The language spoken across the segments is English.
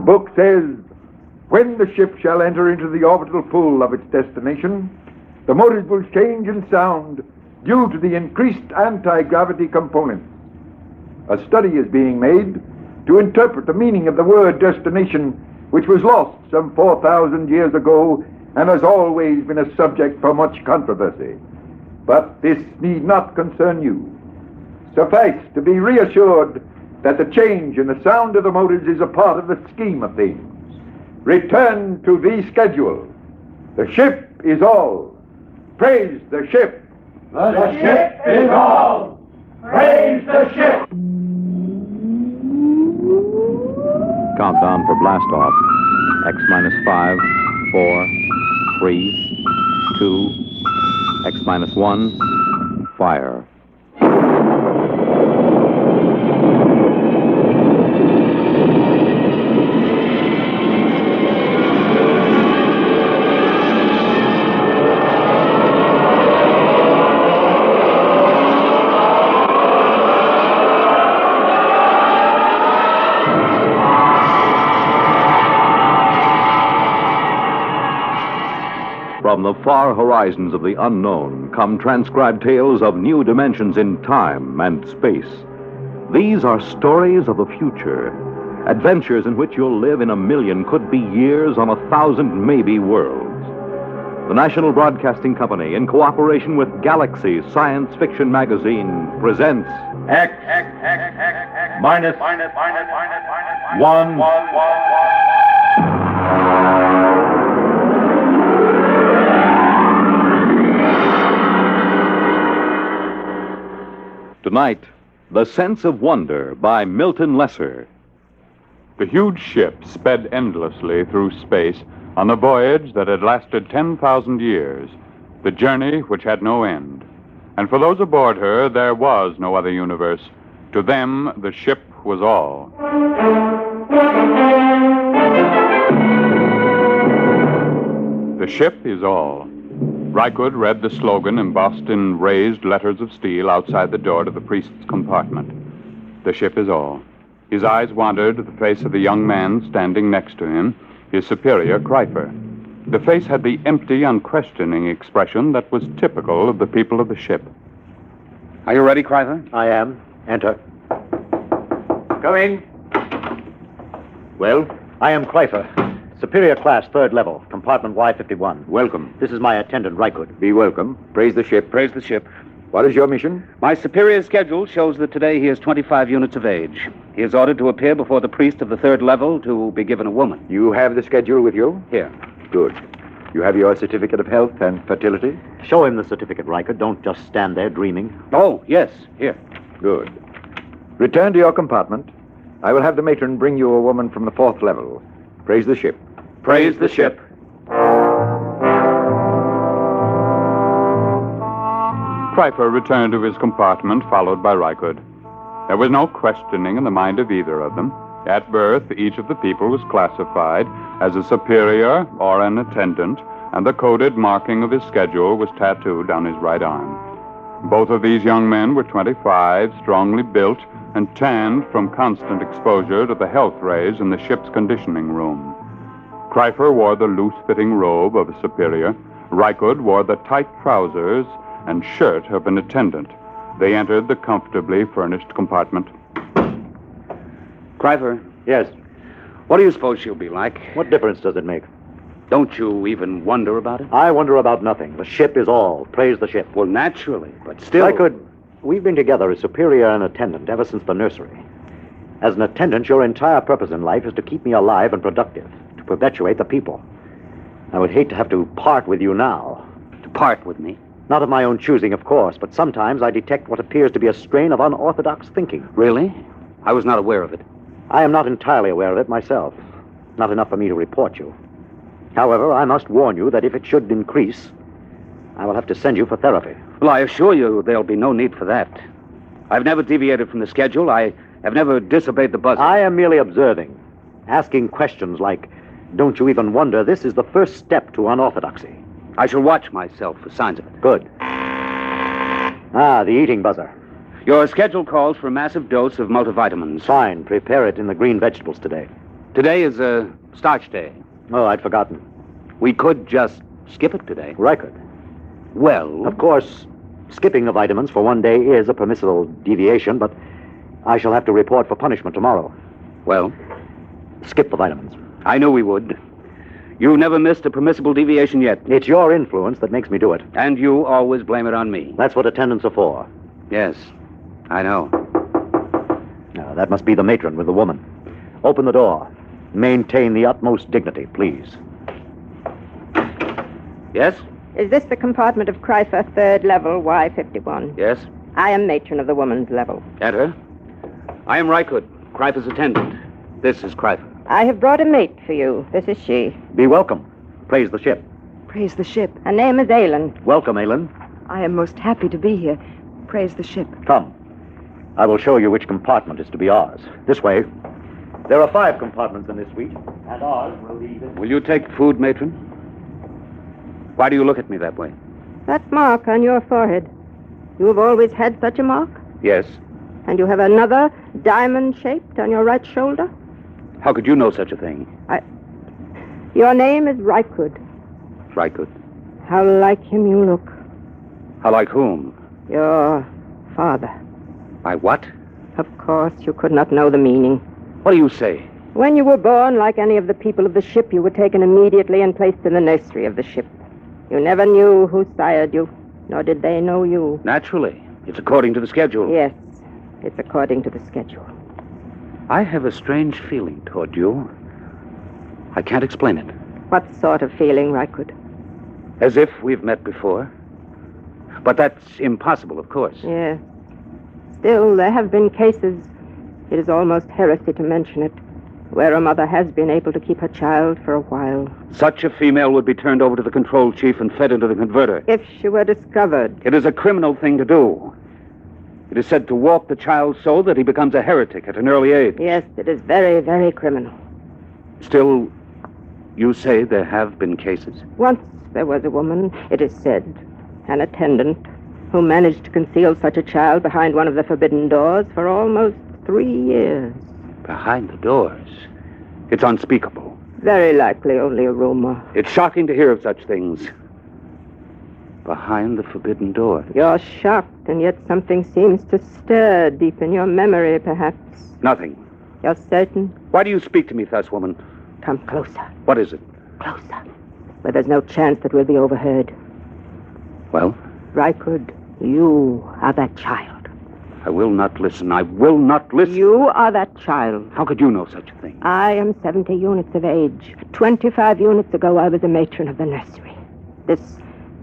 book says, when the ship shall enter into the orbital pool of its destination, the motors will change in sound due to the increased anti-gravity component. A study is being made to interpret the meaning of the word destination, which was lost some 4,000 years ago and has always been a subject for much controversy. But this need not concern you. Suffice to be reassured that the change in the sound of the motors is a part of the scheme of things. Return to the schedule. The ship is all. Praise the ship. The ship is all. Praise the ship. Countdown for blast off. X minus 5, 4, 3, 2, X minus 1, fire. From the far horizons of the unknown come transcribed tales of new dimensions in time and space. These are stories of the future, adventures in which you'll live in a million, could be years, on 1,000 maybe worlds. The National Broadcasting Company, in cooperation with Galaxy Science Fiction Magazine, presents X minus 1. Tonight, The Sense of Wonder by Milton Lesser. The huge ship sped endlessly through space on a voyage that had lasted 10,000 years, the journey which had no end. And for those aboard her, there was no other universe. To them, the ship was all. The ship is all. Rykud read the slogan embossed in raised letters of steel outside the door to the priest's compartment. The ship is all. His eyes wandered to the face of the young man standing next to him, his superior, Kreifer. The face had the empty, unquestioning expression that was typical of the people of the ship. Are you ready, Kreifer? I am. Enter. Come in. Well? I am Kreifer. Superior class, 3rd level, compartment Y51. Welcome. This is my attendant, Rykud. Be welcome. Praise the ship. Praise the ship. What is your mission? My superior's schedule shows that today he is 25 units of age. He is ordered to appear before the priest of the 3rd level to be given a woman. You have the schedule with you? Here. Good. You have your certificate of health and fertility? Show him the certificate, Rykud. Don't just stand there dreaming. Oh, yes. Here. Good. Return to your compartment. I will have the matron bring you a woman from the 4th level. Praise the ship. Praise the ship. Kreifer returned to his compartment, followed by Rykud. There was no questioning in the mind of either of them. At birth, each of the people was classified as a superior or an attendant, and the coded marking of his schedule was tattooed on his right arm. Both of these young men were 25, strongly built, and tanned from constant exposure to the health rays in the ship's conditioning room. Kreifer wore the loose-fitting robe of a superior. Rykud wore the tight trousers and shirt of an attendant. They entered the comfortably furnished compartment. Kreifer. Yes. What do you suppose she'll be like? What difference does it make? Don't you even wonder about it? I wonder about nothing. The ship is all. Praise the ship. Well, naturally, but still... Rykud, we've been together as superior and attendant ever since the nursery. As an attendant, your entire purpose in life is to keep me alive and productive, to perpetuate the people. I would hate to have to part with you now. To part with me? Not of my own choosing, of course, but sometimes I detect what appears to be a strain of unorthodox thinking. Really? I was not aware of it. I am not entirely aware of it myself. Not enough for me to report you. However, I must warn you that if it should increase, I will have to send you for therapy. Well, I assure you there'll be no need for that. I've never deviated from the schedule. I have never disobeyed the buzzer. I am merely observing, asking questions like, don't you even wonder this is the first step to unorthodoxy? I shall watch myself for signs of it. Good. The eating buzzer. Your schedule calls for a massive dose of multivitamins. Fine. Prepare it in the green vegetables today. Today is a starch day. Oh, I'd forgotten. We could just skip it today. Reichert. Well, Of course, skipping the vitamins for one day is a permissible deviation, but I shall have to report for punishment tomorrow. well, Skip the vitamins. I knew we would. You never missed a permissible deviation yet. It's your influence that makes me do it. And you always blame it on me. That's what attendants are for. Yes, I know. Now, that must be the matron with the woman. Open the door. Maintain the utmost dignity, please. Yes? Is this the compartment of Kreifer, third level, Y51? Yes? I am matron of the woman's level. Enter. I am Reichert, Kreifer's attendant. This is Kreifer. I have brought a mate for you. This is she. Be welcome. Praise the ship. Praise the ship. Her name is Aylin. Welcome, Aylin. I am most happy to be here. Praise the ship. Come. I will show you which compartment is to be ours. This way. There are 5 compartments in this suite, and ours will be... Will you take food, matron? Why do you look at me that way? That mark on your forehead. You have always had such a mark? Yes. And you have another diamond-shaped on your right shoulder? How could you know such a thing? Your name is Reichert. Reichert. How like him you look. How like whom? Your father. My what? Of course, you could not know the meaning. What do you say? When you were born, like any of the people of the ship, you were taken immediately and placed in the nursery of the ship. You never knew who sired you, nor did they know you. Naturally. It's according to the schedule. Yes, it's according to the schedule. I have a strange feeling toward you. I can't explain it. What sort of feeling, Reichert? As if we've met before. But that's impossible, of course. Yes. Still, there have been cases, it is almost heresy to mention it, where a mother has been able to keep her child for a while. Such a female would be turned over to the control chief and fed into the converter. If she were discovered. It is a criminal thing to do. It is said to warp the child so that he becomes a heretic at an early age. Yes, it is very, very criminal. Still, you say there have been cases? Once there was a woman, it is said, an attendant, who managed to conceal such a child behind one of the forbidden doors for almost 3 years. Behind the doors? It's unspeakable. Very likely only a rumor. It's shocking to hear of such things. Behind the forbidden doors. You're shocked, and yet something seems to stir deep in your memory, perhaps. Nothing. You're certain? Why do you speak to me thus, woman? Come closer. What is it? Closer. Where there's no chance that we'll be overheard. Well? Reichert, you are that child. I will not listen. I will not listen. You are that child. How could you know such a thing? I am 70 units of age. 25 units ago, I was a matron of the nursery. This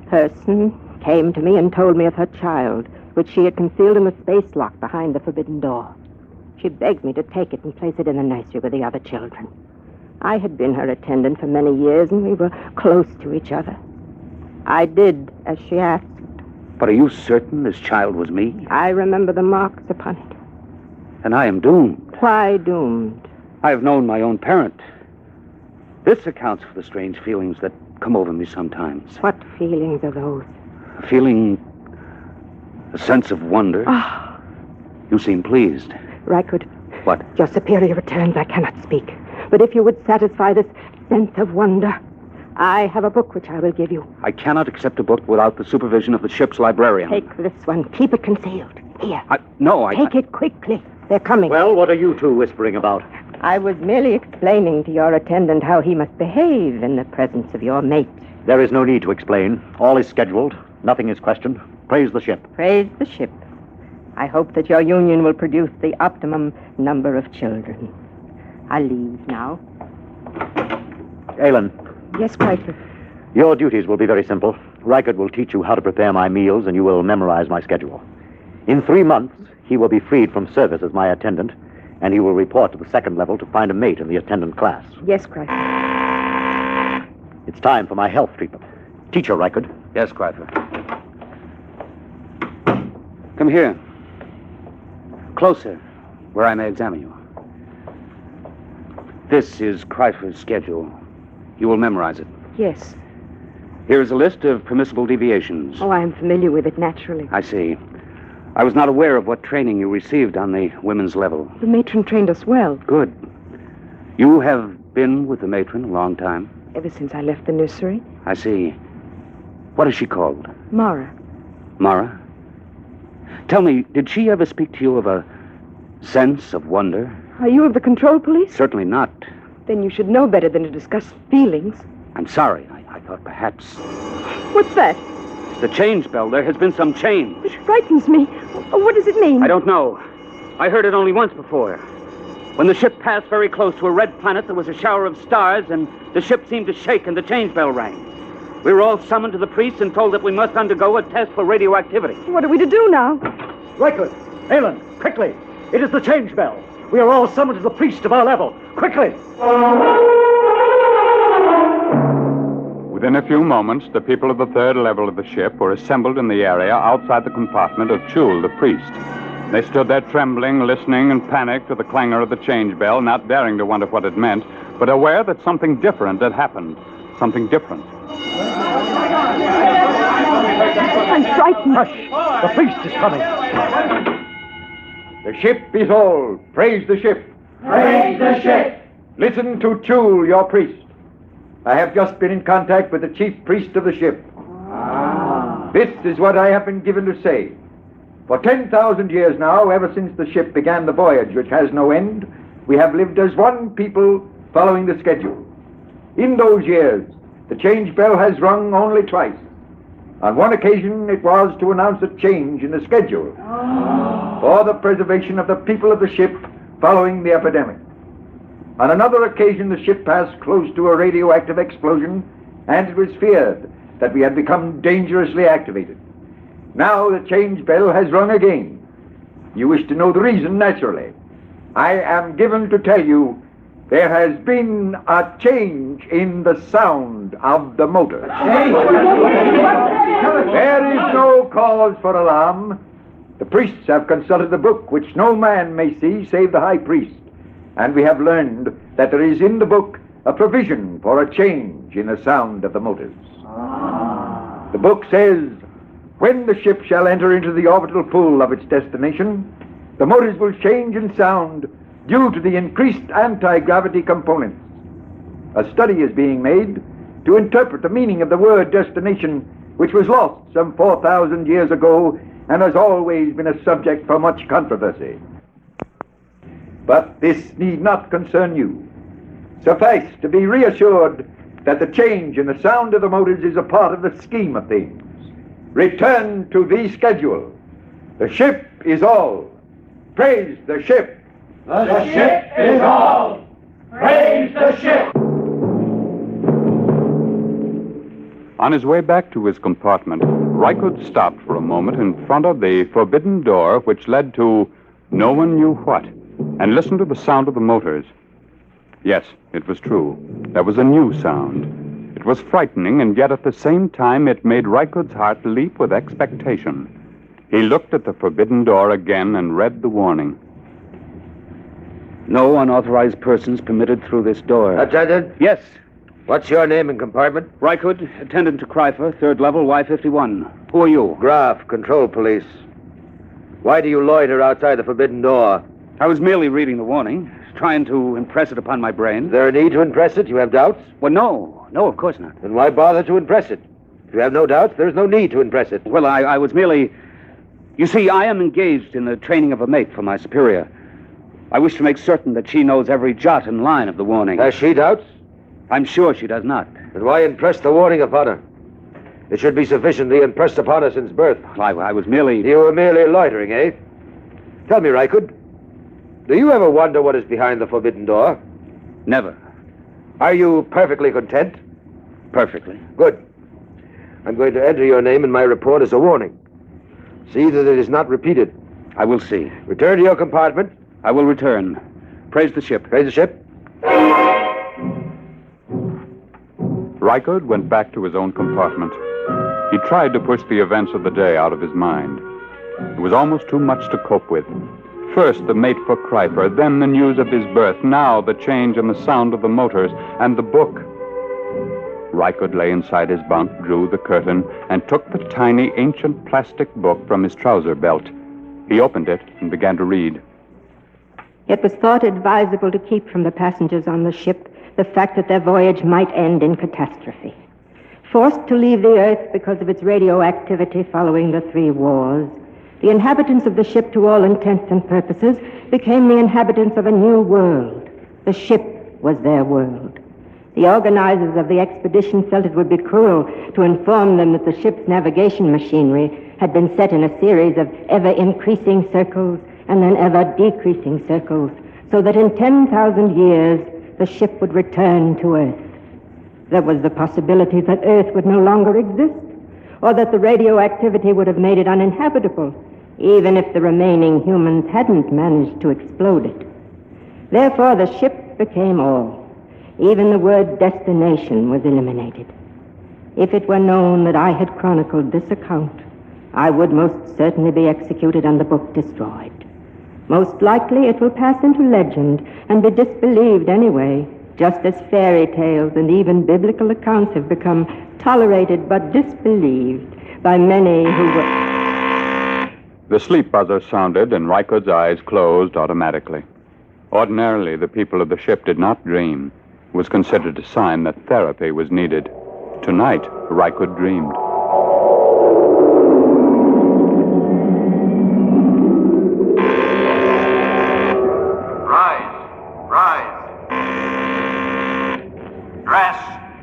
person came to me and told me of her child, which she had concealed in the space lock behind the forbidden door. She begged me to take it and place it in the nursery with the other children. I had been her attendant for many years, and we were close to each other. I did as she asked. But are you certain this child was me? I remember the marks upon it. And I am doomed. Why doomed? I have known my own parent. This accounts for the strange feelings that come over me sometimes. What feelings are those? A feeling... a sense of wonder. Ah. You seem pleased. Reichert. What? Your superior returns, I cannot speak. But if you would satisfy this sense of wonder, I have a book which I will give you. I cannot accept a book without the supervision of the ship's librarian. Take this one. Keep it concealed. Here. No, Take it quickly. They're coming. Well, what are you two whispering about? I was merely explaining to your attendant how he must behave in the presence of your mate. There is no need to explain. All is scheduled. Nothing is questioned. Praise the ship. Praise the ship. I hope that your union will produce the optimum number of children. I'll leave now. Aylin, Yes, Kreifer. your duties will be very simple. Reichert will teach you how to prepare my meals, and you will memorize my schedule. In 3 months, he will be freed from service as my attendant, and he will report to the second level to find a mate in the attendant class. Yes, Kreifer. It's time for my health treatment. Teacher Reichert. Yes, Kreifer. Come here. Closer, where I may examine you. This is Kreifer's schedule. You will memorize it. Yes. Here is a list of permissible deviations. Oh, I'm familiar with it, naturally. I see. I was not aware of what training you received on the women's level. The matron trained us well. Good. You have been with the matron a long time? Ever since I left the nursery. I see. What is she called? Mara. Mara? Tell me, did she ever speak to you of a sense of wonder? Are you of the control police? Certainly not. Then you should know better than to discuss feelings. I'm sorry. I thought perhaps... What's that? The change bell. There has been some change. It frightens me. What does it mean? I don't know. I heard it only once before. When the ship passed very close to a red planet, there was a shower of stars, and the ship seemed to shake, and the change bell rang. We were all summoned to the priest and told that we must undergo a test for radioactivity. What are we to do now? Rykud, Alan, quickly. It is the change bell. We are all summoned to the priest of our level. Quickly. Within a few moments, the people of the third level of the ship were assembled in the area outside the compartment of Chul, the priest. They stood there trembling, listening in panic to the clangor of the change bell, not daring to wonder what it meant, but aware that something different had happened. Something different. I'm frightened. Hush! The priest is coming. The ship is all. Praise the ship. Praise the ship. Listen to Chul, your priest. I have just been in contact with the chief priest of the ship. This is what I have been given to say. For 10,000 years now, ever since the ship began the voyage, which has no end, we have lived as one people following the schedule. In those years, the change bell has rung only twice. On one occasion, it was to announce a change in the schedule for the preservation of the people of the ship following the epidemic. On another occasion, the ship passed close to a radioactive explosion, and it was feared that we had become dangerously activated. Now the change bell has rung again. You wish to know the reason, naturally. I am given to tell you there has been a change in the sound of the motors. There is no cause for alarm. The priests have consulted the book, which no man may see save the high priest. And we have learned that there is in the book a provision for a change in the sound of the motors. The book says, when the ship shall enter into the orbital pool of its destination, the motors will change in sound due to the increased anti-gravity components. A study is being made to interpret the meaning of the word destination, which was lost some 4,000 years ago and has always been a subject for much controversy. But this need not concern you. Suffice to be reassured that the change in the sound of the motors is a part of the scheme of things. Return to the schedule. The ship is all. Praise the ship. The ship is all. Praise the ship. On his way back to his compartment, Rykud stopped for a moment in front of the forbidden door which led to no one knew what, and listened to the sound of the motors. Yes, it was true. There was a new sound. It was frightening, and yet at the same time it made Rykud's heart leap with expectation. He looked at the forbidden door again and read the warning. No unauthorized persons permitted through this door. Attendant? Yes. What's your name and compartment? Rykud, attendant to Kryfer, third level, Y51. Who are you? Graf, control police. Why do you loiter outside the forbidden door? I was merely reading the warning, trying to impress it upon my brain. Is there a need to impress it? You have doubts? Well, no. No, of course not. Then why bother to impress it? If you have no doubts, there's no need to impress it. Well, I was merely... You see, I am engaged in the training of a mate for my superior. I wish to make certain that she knows every jot and line of the warning. Has she doubts? I'm sure she does not. Then why impress the warning upon her? It should be sufficiently impressed upon her since birth. Well, I was merely... You were merely loitering, eh? Tell me, Rykud, do you ever wonder what is behind the forbidden door? Never. Are you perfectly content? Perfectly. Good. I'm going to enter your name in my report as a warning. See that it is not repeated. I will see. Return to your compartment. I will return. Praise the ship. Praise the ship. Rykud went back to his own compartment. He tried to push the events of the day out of his mind. It was almost too much to cope with. First, the mate for Kryper, then the news of his birth, now the change in the sound of the motors, and the book. Rykud lay inside his bunk, drew the curtain, and took the tiny, ancient plastic book from his trouser belt. He opened it and began to read. It was thought advisable to keep from the passengers on the ship the fact that their voyage might end in catastrophe. Forced to leave the Earth because of its radioactivity following the 3 wars, the inhabitants of the ship, to all intents and purposes, became the inhabitants of a new world. The ship was their world. The organizers of the expedition felt it would be cruel to inform them that the ship's navigation machinery had been set in a series of ever-increasing circles and then ever-decreasing circles, so that in 10,000 years the ship would return to Earth. There was the possibility that Earth would no longer exist, or that the radioactivity would have made it uninhabitable, even if the remaining humans hadn't managed to explode it. Therefore, the ship became all. Even the word destination was eliminated. If it were known that I had chronicled this account, I would most certainly be executed and the book destroyed. Most likely it will pass into legend and be disbelieved anyway, just as fairy tales and even biblical accounts have become tolerated but disbelieved by many who were... The sleep buzzer sounded, and Rycood's eyes closed automatically. Ordinarily, the people of the ship did not dream. It was considered a sign that therapy was needed. Tonight, Rycood dreamed. Rise.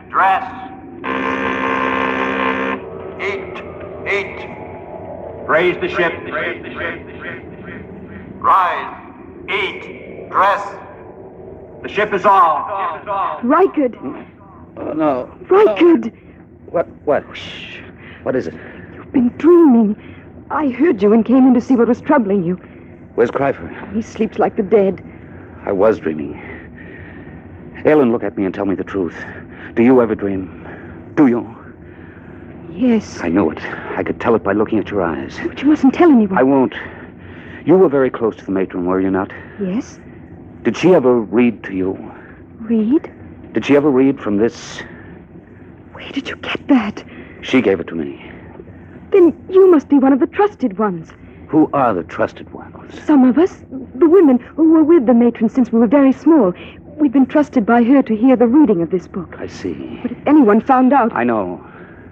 Dress. Eat. Raise the ship. Rise. Eat. Dress. The ship is all. Rycood. Oh, no. Rycood. What? Shh. What is it? You've been dreaming. I heard you and came in to see what was troubling you. Where's Cryper? He sleeps like the dead. I was dreaming. Ellen, look at me and tell me the truth. Do you ever dream? Do you? Yes. I know it. I could tell it by looking at your eyes. But you mustn't tell anyone. I won't. You were very close to the matron, were you not? Yes. Did she ever read to you? Read? Did she ever read from this? Where did you get that? She gave it to me. Then you must be one of the trusted ones. Who are the trusted ones? Some of us, the women who were with the matron since we were very small, we've been trusted by her to hear the reading of this book. I see. But if anyone found out... I know.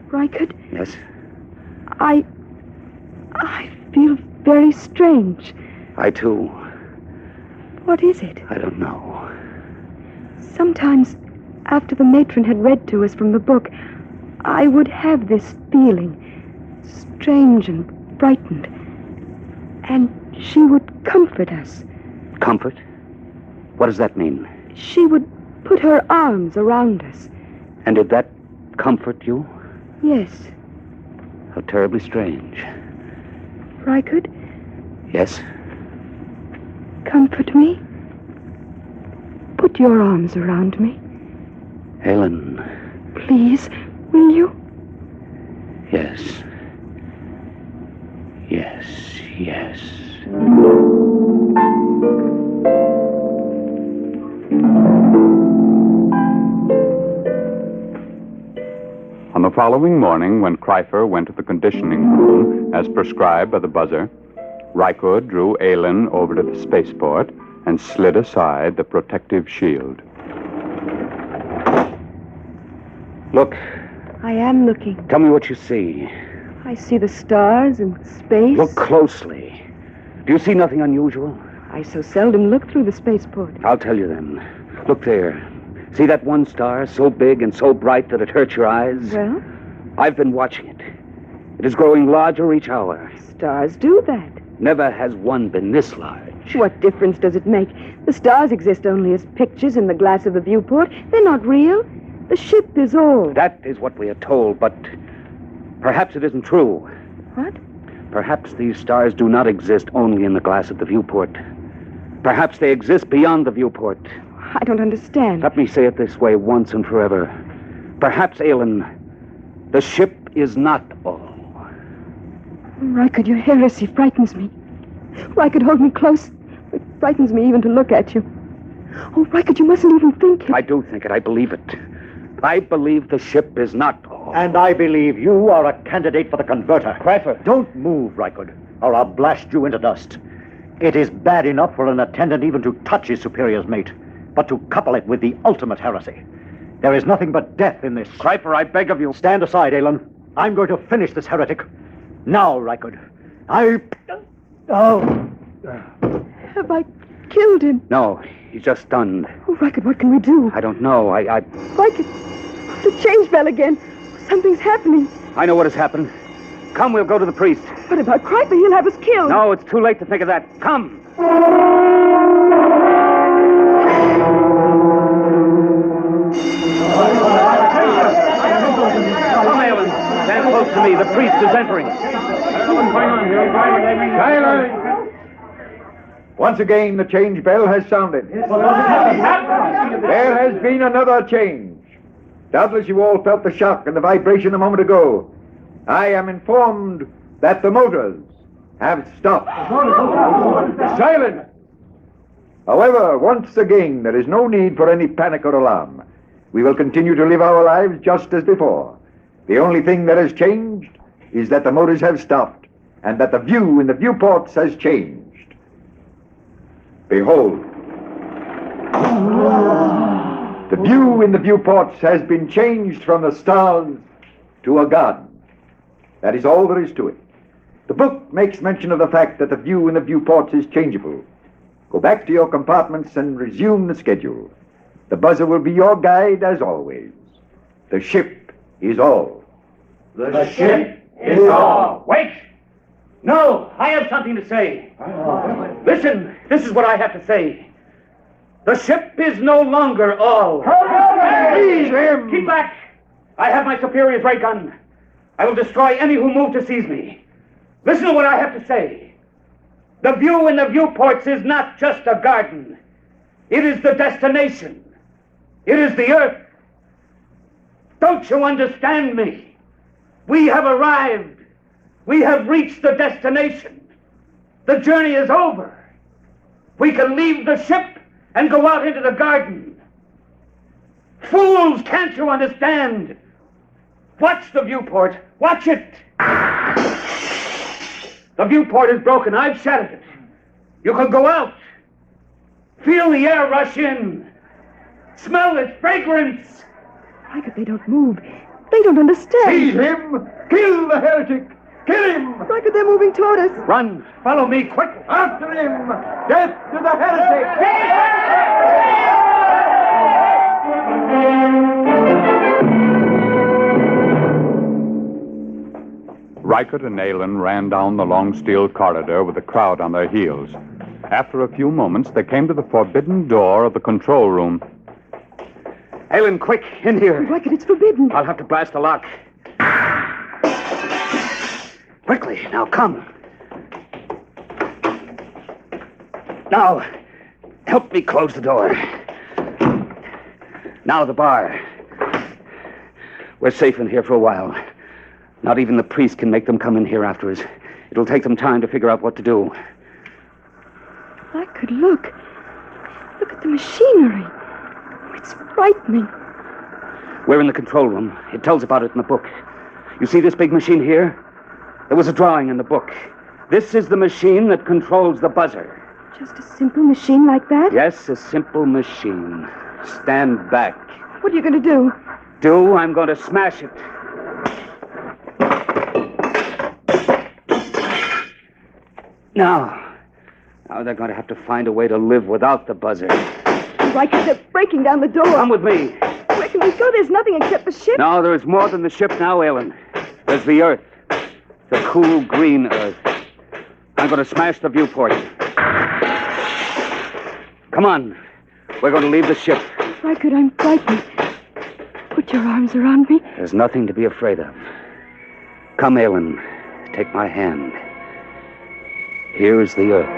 Rycood? Yes? I feel very strange. I, too. What is it? I don't know. Sometimes, after the matron had read to us from the book, I would have this feeling, strange and frightened. And she would comfort us. Comfort? What does that mean? She would put her arms around us. And did that comfort you? Yes. How terribly strange. Rycood, Yes? comfort me. Put your arms around me. Helen. Please, will you? Yes. Yes. On the following morning, when Cryper went to the conditioning room, as prescribed by the buzzer, Rycood drew Aylin over to the spaceport and slid aside the protective shield. Look. I am looking. Tell me what you see. I see the stars and space. Look closely. Do you see nothing unusual? I so seldom look through the spaceport. I'll tell you then. Look there. See that one star, so big and so bright that it hurts your eyes? Well? I've been watching it. It is growing larger each hour. Stars do that. Never has one been this large. What difference does it make? The stars exist only as pictures in the glass of the viewport. They're not real. The ship is all. That is what we are told, but perhaps it isn't true. What? Perhaps these stars do not exist only in the glass of the viewport. Perhaps they exist beyond the viewport. I don't understand. Let me say it this way once and forever. Perhaps, Aylin, the ship is not all. Rycood, your heresy frightens me. Rycood, hold me close. It frightens me even to look at you. Oh, Rycood, you mustn't even think it. I do think it. I believe it. I believe the ship is not all. And I believe you are a candidate for the converter. Cryper. Don't move, Rycood, or I'll blast you into dust. It is bad enough for an attendant even to touch his superior's mate, but to couple it with the ultimate heresy. There is nothing but death in this. Kreiper, I beg of you. Stand aside, Alan. I'm going to finish this heretic. Now, Reichard. Have I killed him? No, he's just stunned. Oh, Reichard, what can we do? I don't know. Reichard, the change bell again. Something's happening. I know what has happened. Come, we'll go to the priest. What about Kreiper? He'll have us killed. No, it's too late to think of that. Come. Come, Alan. Stand close to me. The priest is entering. Silence! Once again, the change bell has sounded. There has been another change. Doubtless you all felt the shock and the vibration a moment ago. I am informed that the motors have stopped. Silence! However, once again, there is no need for any panic or alarm. We will continue to live our lives just as before. The only thing that has changed is that the motors have stopped and that the view in the viewports has changed. Behold. The view in the viewports has been changed from the stars to a garden. That is all there is to it. The book makes mention of the fact that the view in the viewports is changeable. Go back to your compartments and resume the schedule. The buzzer will be your guide as always. The ship is all. The ship is all. Wait! No, I have something to say. Listen, this is what I have to say. The ship is no longer all. Seize him! Keep back! I have my superior's ray gun. I will destroy any who move to seize me. Listen to what I have to say. The view in the viewports is not just a garden. It is the destination. It is the earth. Don't you understand me? We have arrived. We have reached the destination. The journey is over. We can leave the ship and go out into the garden. Fools, can't you understand? Watch the viewport. Watch it. The viewport is broken. I've shattered it. You can go out. Feel the air rush in. Smell its fragrance. Reichard, they don't move. They don't understand. Seize him! Kill the heretic! Kill him! Reichard, they're moving toward us. Run. Follow me quickly. After him! Death to the heretic! Reichard and Alan ran down the long steel corridor with the crowd on their heels. After a few moments, they came to the forbidden door of the control room. Alan, quick, in here. Reichard, it's forbidden. I'll have to blast the lock. Quickly, now come. Now, help me close the door. Now the bar. We're safe in here for a while. Not even the priest can make them come in here after us. It'll take them time to figure out what to do. Reichard, look. Look at the machinery. It's frightening. We're in the control room. It tells about it in the book. You see this big machine here? There was a drawing in the book. This is the machine that controls the buzzer. Just a simple machine like that? Yes, a simple machine. Stand back. What are you going to do? I'm going to smash it. Now they're going to have to find a way to live without the buzzer. Reichard, they're breaking down the door. Come with me. Where can we go? There's nothing except the ship. No, there is more than the ship now, Alan. There's the earth. The cool green earth. I'm going to smash the viewport. Come on. We're going to leave the ship. Reichard, I'm frightened. Put your arms around me. There's nothing to be afraid of. Come, Alan. Take my hand. Here is the earth.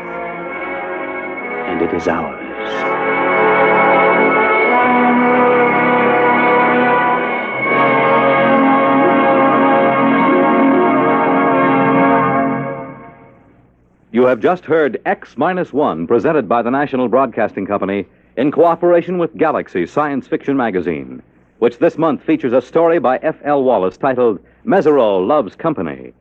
And it is ours. You have just heard X-1, presented by the National Broadcasting Company in cooperation with Galaxy Science Fiction Magazine, which this month features a story by F.L. Wallace titled Mesereau Loves Company.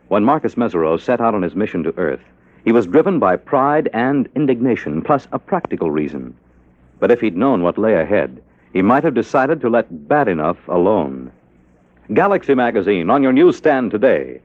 When Marcus Mesereau set out on his mission to Earth, He was driven by pride and indignation, plus a practical reason. But if he'd known what lay ahead, he might have decided to let bad enough alone. Galaxy magazine on your newsstand today.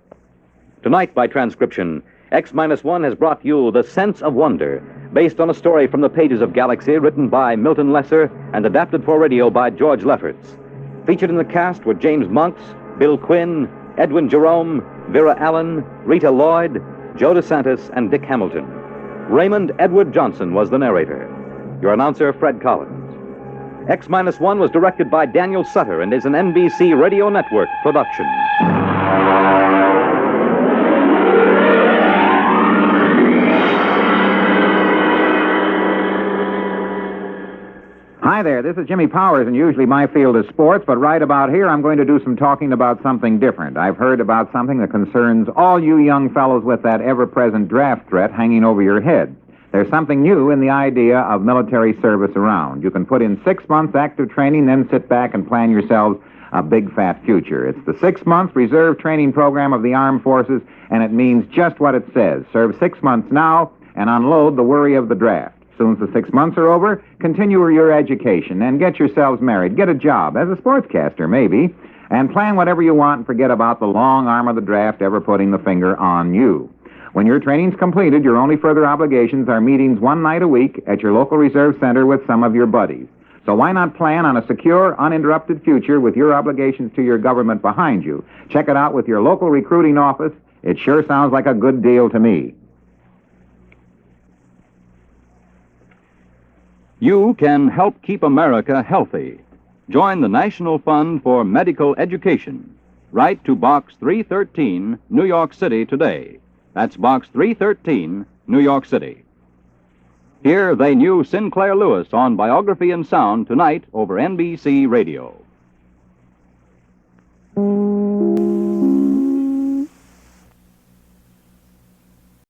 Tonight, by transcription, X-1 has brought you The Sense of Wonder, based on a story from the pages of Galaxy written by Milton Lesser and adapted for radio by George Lefferts. Featured in the cast were James Monks, Bill Quinn, Edwin Jerome, Vera Allen, Rita Lloyd, Joe DeSantis, and Dick Hamilton. Raymond Edward Johnson was the narrator. Your announcer, Fred Collins. X-1 was directed by Daniel Sutter and is an NBC Radio Network production. Hi there, this is Jimmy Powers, and usually my field is sports, but right about here I'm going to do some talking about something different. I've heard about something that concerns all you young fellows with that ever-present draft threat hanging over your head. There's something new in the idea of military service around. You can put in 6 months active training, then sit back and plan yourselves a big fat future. It's the 6-month reserve training program of the Armed Forces, and it means just what it says. Serve 6 months now and unload the worry of the draft. As soon as the 6 months are over, continue your education and get yourselves married. Get a job, as a sportscaster maybe, and plan whatever you want and forget about the long arm of the draft ever putting the finger on you. When your training's completed, your only further obligations are meetings one night a week at your local reserve center with some of your buddies. So why not plan on a secure, uninterrupted future with your obligations to your government behind you? Check it out with your local recruiting office. It sure sounds like a good deal to me. You can help keep America healthy. Join the National Fund for Medical Education. Write to Box 313, New York City today. That's Box 313, New York City. Here they knew Sinclair Lewis on Biography and Sound tonight over NBC Radio.